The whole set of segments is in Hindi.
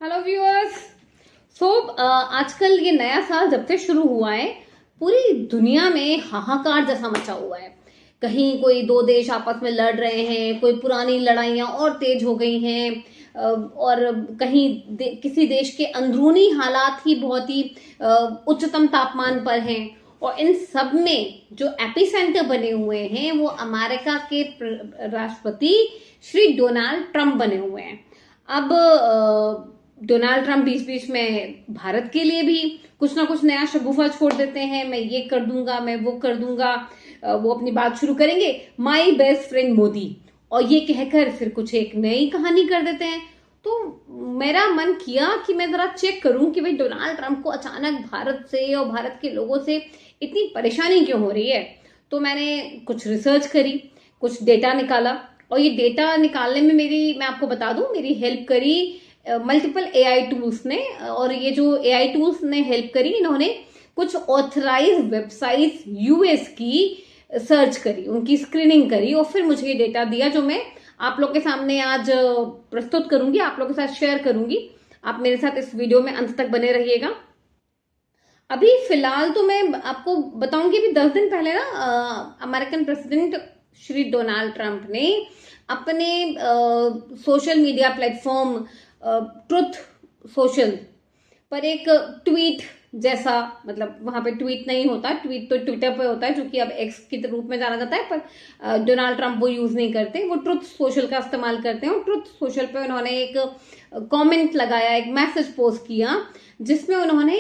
Hello viewers. आजकल ये नया साल जब से शुरू हुआ है, पूरी दुनिया में हाहाकार जैसा मचा हुआ है। कहीं कोई दो देश आपस में लड़ रहे हैं, कोई पुरानी लड़ाइयां और तेज हो गई हैं, और कहीं किसी देश के अंदरूनी हालात ही बहुत ही उच्चतम तापमान पर हैं। और इन सब में जो एपिसेंटर बने हुए हैं वो अमेरिका के राष्ट्रपति श्री डोनाल्ड ट्रंप बने हुए हैं। अब डोनाल्ड ट्रंप बीच बीच में भारत के लिए भी कुछ ना कुछ नया शगुफा छोड़ देते हैं। मैं ये कर दूंगा, मैं वो कर दूंगा। वो अपनी बात शुरू करेंगे, माई बेस्ट फ्रेंड मोदी, और ये कहकर फिर कुछ एक नई कहानी कर देते हैं। तो मेरा मन किया कि मैं जरा चेक करूं कि भाई डोनाल्ड ट्रंप को अचानक भारत से और भारत के लोगों से इतनी परेशानी क्यों हो रही है। तो मैंने कुछ रिसर्च करी, कुछ डेटा निकाला, और ये डेटा निकालने में मैं आपको बता दूं, मेरी हेल्प करी मल्टीपल एआई टूल्स ने। और ये जो एआई टूल्स ने हेल्प करी, इन्होंने कुछ ऑथराइज वेबसाइट्स यूएस की सर्च करी, उनकी स्क्रीनिंग करी, और फिर मुझे ये डेटा दिया जो मैं आप लोग के सामने आज प्रस्तुत करूंगी, आप लोग के साथ शेयर करूंगी। आप मेरे साथ इस वीडियो में अंत तक बने रहिएगा। अभी फिलहाल तो मैं आपको बताऊंगी, अभी 10 दिन पहले ना American president Shri Donald Trump ने अपने social media platform truth social पर एक ट्वीट जैसा, मतलब वहां पे ट्वीट नहीं होता, ट्वीट तो ट्विटर पे होता है जो कि अब एक्स के रूप में जाना जाता है, पर डोनाल्ड ट्रंप वो यूज नहीं करते, वो ट्रुथ सोशल का इस्तेमाल करते हैं। और ट्रुथ सोशल पे उन्होंने एक कमेंट लगाया, एक मैसेज पोस्ट किया, जिसमें उन्होंने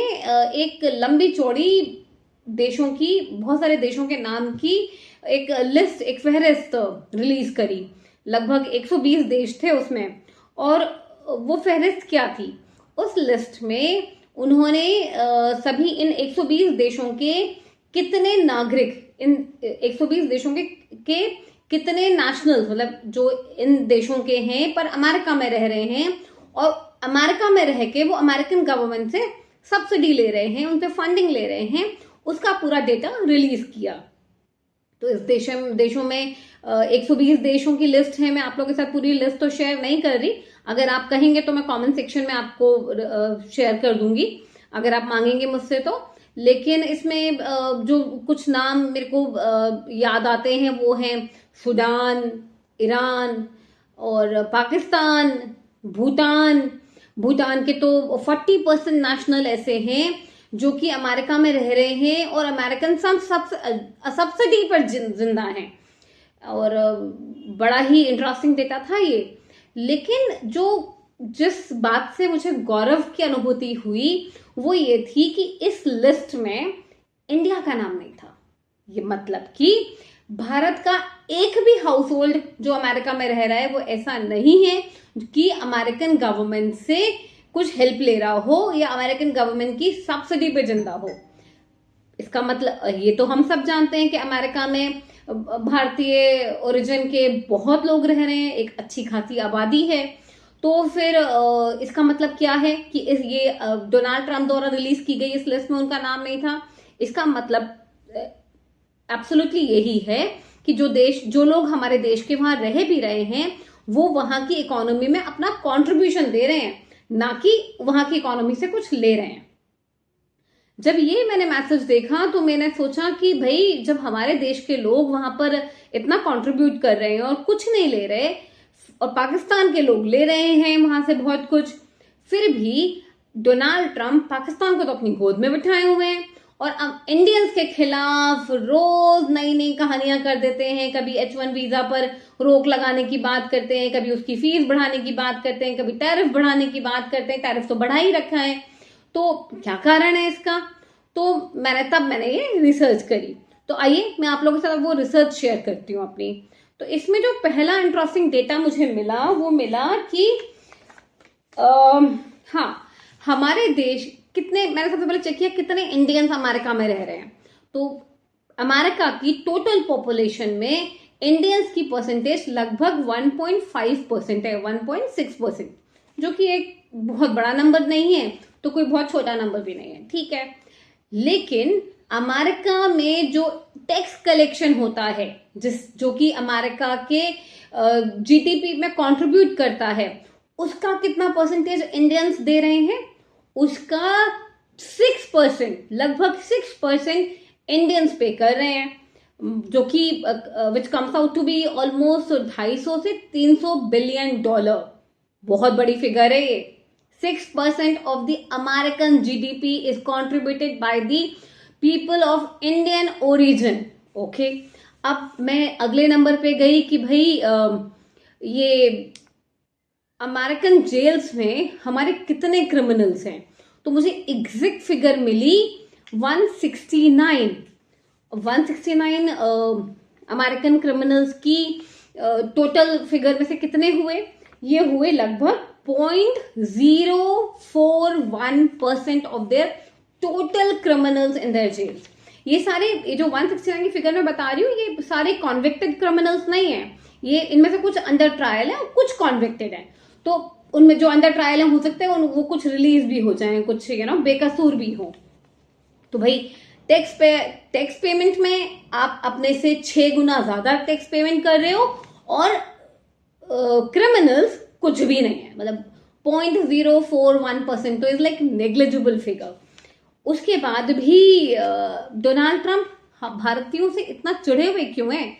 एक लंबी चौड़ी देशों की, बहुत सारे देशों के नाम की एक लिस्ट, एक फहरिस्त रिलीज करी। लगभग 120 देश थे उसमें। और वो फहरिस्त क्या थी, उस लिस्ट में उन्होंने सभी इन 120 देशों के कितने नागरिक, इन 120 देशों के कितने नेशनल्स, मतलब जो इन देशों के हैं पर अमेरिका में रह रहे हैं, और अमेरिका में रह के वो अमेरिकन गवर्नमेंट से सब्सिडी ले रहे हैं, उनसे फंडिंग ले रहे हैं, उसका पूरा डेटा रिलीज किया। तो इस देशों में 120 देशों की लिस्ट है। मैं आप लोगों के साथ पूरी लिस्ट तो शेयर नहीं कर रही, अगर आप कहेंगे तो मैं कमेंट सेक्शन में आपको शेयर कर दूंगी, अगर आप मांगेंगे मुझसे तो। लेकिन इसमें जो कुछ नाम मेरे को याद आते हैं वो हैं सूडान, ईरान और पाकिस्तान, भूटान। भूटान के तो 40% नेशनल ऐसे हैं जो कि अमेरिका में रह रहे हैं और अमेरिकन सब्सिडी पर जिंदा हैं। और बड़ा ही इंटरेस्टिंग डेटा था ये। लेकिन जिस बात से मुझे गौरव की अनुभूति हुई वो ये थी कि इस लिस्ट में इंडिया का नाम नहीं था। ये मतलब कि भारत का एक भी हाउस होल्ड जो अमेरिका में रह रहा है वो ऐसा नहीं है कि अमेरिकन गवर्नमेंट से कुछ हेल्प ले रहा हो या अमेरिकन गवर्नमेंट की सब्सिडी पे जिंदा हो। इसका मतलब ये तो हम सब जानते हैं कि अमेरिका में भारतीय ओरिजिन के बहुत लोग रह रहे हैं, एक अच्छी खासी आबादी है। तो फिर इसका मतलब क्या है कि ये डोनाल्ड ट्रंप द्वारा रिलीज की गई इस लिस्ट में उनका नाम नहीं था। इसका मतलब एब्सोल्युटली यही है कि जो लोग हमारे देश के वहां रह भी रहे हैं वो वहां की इकोनॉमी में अपना कॉन्ट्रीब्यूशन दे रहे हैं, ना कि वहां की इकोनॉमी से कुछ ले रहे हैं। जब ये मैंने मैसेज देखा तो मैंने सोचा कि भाई जब हमारे देश के लोग वहां पर इतना कंट्रीब्यूट कर रहे हैं और कुछ नहीं ले रहे, और पाकिस्तान के लोग ले रहे हैं वहां से बहुत कुछ, फिर भी डोनाल्ड ट्रंप पाकिस्तान को तो अपनी गोद में बिठाए हुए हैं और अब इंडियंस के खिलाफ रोज नई नई कहानियां कर देते हैं। कभी H1 वीजा पर रोक लगाने की बात करते हैं, कभी उसकी फीस बढ़ाने की बात करते हैं, कभी टैरिफ बढ़ाने की बात करते हैं। टैरिफ तो बढ़ा ही रखा है, तो क्या कारण है इसका। तो मैंने ये रिसर्च करी। तो आइए मैं आप लोगों के साथ वो रिसर्च शेयर करती हूँ अपनी। तो इसमें जो पहला इंटरेस्टिंग डेटा मुझे मिला वो मिला कि हाँ, हमारे देश कितने, मैंने सबसे पहले चेक किया कितने इंडियंस अमेरिका में रह रहे हैं। तो अमेरिका की टोटल पॉपुलेशन में इंडियंस की परसेंटेज लगभग 1.5% है, 1.6%, जो कि एक बहुत बड़ा नंबर नहीं है तो कोई बहुत छोटा नंबर भी नहीं है, ठीक है। लेकिन अमेरिका में जो टैक्स कलेक्शन होता है, जो कि अमेरिका के जीडीपी में कंट्रीब्यूट करता है, उसका कितना परसेंटेज इंडियंस दे रहे हैं? उसका 6%, लगभग 6% इंडियंस पे कर रहे हैं, जो कि which comes out to be almost 250 से 300 बिलियन डॉलर। बहुत बड़ी फिगर है ये। 6% of the American GDP is contributed by the people of Indian origin. Okay, अब मैं अगले नंबर पे गई कि भाई ये अमेरिकन जेल्स में हमारे कितने क्रिमिनल्स हैं, तो मुझे एग्जैक्ट फिगर मिली 169 अमेरिकन क्रिमिनल्स की टोटल फिगर में से कितने हुए? ये हुए लगभग 0.041% of their total criminals in their jails. ये सारे, ये जो 169 की फिगर मैं बता रही हूँ, ये सारे कॉन्विक्टेड क्रिमिनल्स नहीं है। ये इनमें से कुछ अंडर ट्रायल है और कुछ कॉन्विक्टेड है। तो उनमें जो अंडर ट्रायल है, हो सकते हैं वो कुछ रिलीज भी हो जाए, कुछ बेकसूर भी हो। तो भाई टैक्स पेमेंट में आप अपने से 6 गुना ज्यादा टैक्स पेमेंट कर रहे हो, और क्रिमिनल्स कुछ भी नहीं है, मतलब 0.041%, तो इज लाइक नेग्लिजिबल फिगर। उसके बाद भी डोनाल्ड ट्रंप भारतीयों से इतना चिढ़े हुए क्यों हैं?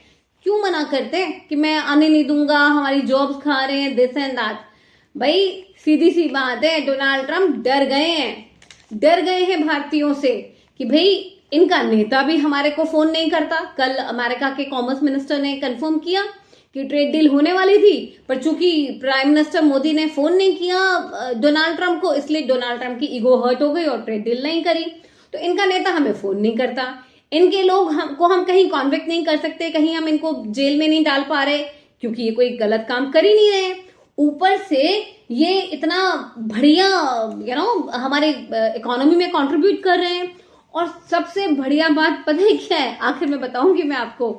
क्यों मना करते हैं कि मैं आने नहीं दूंगा, हमारी जॉब्स खा रहे हैं, दिस एंड दैट। भाई सीधी सी बात है, डोनाल्ड ट्रंप डर गए हैं भारतीयों से कि भाई इनका नेता भी हमारे को फोन नहीं करता। कल अमेरिका के कॉमर्स मिनिस्टर ने कंफर्म किया कि ट्रेड डील होने वाली थी, पर चूंकि प्राइम मिनिस्टर मोदी ने फोन नहीं किया डोनाल्ड ट्रंप को, इसलिए डोनाल्ड ट्रंप की ईगो हर्ट हो गई और ट्रेड डील नहीं करी। तो इनका नेता हमें फोन नहीं करता, इनके लोग हम कहीं कॉन्विक्ट नहीं कर सकते, कहीं हम इनको जेल में नहीं डाल पा रहे, क्योंकि ये कोई गलत काम कर ही नहीं रहे। ऊपर से ये इतना बढ़िया हमारे इकोनॉमी में कंट्रीब्यूट कर रहे हैं। और सबसे बढ़िया बात पता है क्या है? आखिर में बताऊंगी मैं आपको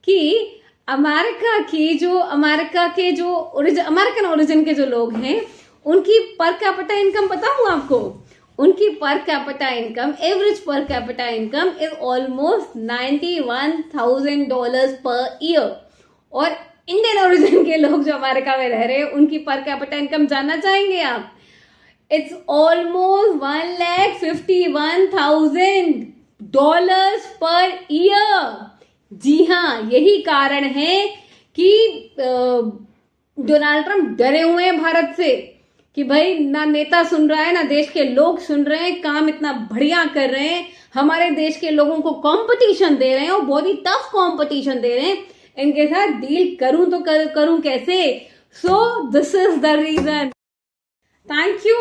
कि अमेरिका के जो अमेरिकन ओरिजिन के जो लोग हैं, उनकी पर कैपिटा इनकम पता हूं आपको? उनकी per capita income, average per capita income is almost $91,000 per year. और इंडियन ओरिजिन के लोग जो अमेरिका में रह रहे हैं, उनकी पर कैपिटा इनकम जानना चाहेंगे आप? It's almost $151,000 per year. जी हाँ, यही कारण है कि डोनाल्ड ट्रंप डरे हुए हैं भारत से कि भाई ना नेता सुन रहा है, ना देश के लोग सुन रहे हैं, काम इतना बढ़िया कर रहे हैं, हमारे देश के लोगों को कंपटीशन दे रहे हैं और बहुत ही टफ कंपटीशन दे रहे हैं, इनके साथ डील करूं तो करूं कैसे? So this is the reason. Thank you.